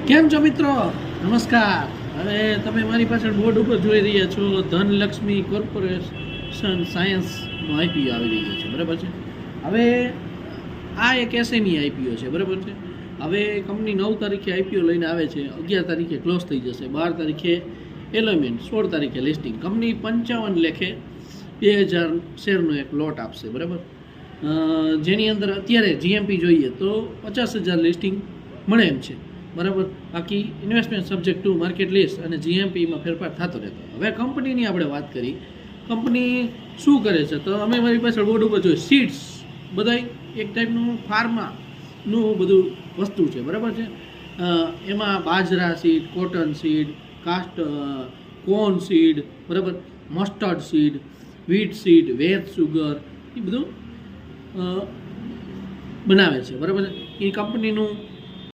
કેમ છો મિત્રો? નમસ્કાર. હવે તમે મારી પાછળ બોર્ડ ઉપર જોઈ રહ્યા છો ધનલક્ષ્મી કોર્પોરેશન સાયન્સનો આઈપીઓ આવી રહ્યો છે, બરાબર છે. હવે આ એક એસએમઈ આઈપીઓ છે, બરાબર છે. હવે કંપની 9 તારીખે આઈપીઓ લઈને આવે છે, 11 તારીખે ક્લોઝ થઈ જશે, 12 તારીખે એલોમેન્ટ, 16 તારીખે લિસ્ટિંગ. કંપની 55 લેખે 2000 શેરનો એક લોટ આપશે, બરાબર. જેની અંદર અત્યારે જીએમપી જોઈએ તો 50,000 લિસ્ટિંગ મળે એમ છે, બરાબર. બાકી investment subject to market list અને જીએમપીમાં ફેરફાર થતો રહેતો. હવે કંપનીની આપણે વાત કરી, કંપની શું કરે છે તો અમે મારી પાછળ બોર્ડ ઉપર જોઈએ સીડ્સ, બધાય એક ટાઈપનું ફાર્માનું બધું વસ્તુ છે, બરાબર છે. એમાં bajra seed, cotton seed, corn seed, બરાબર, mustard seed, wheat seed, wet sugar, એ બધું બનાવે છે, બરાબર. એ કંપનીનું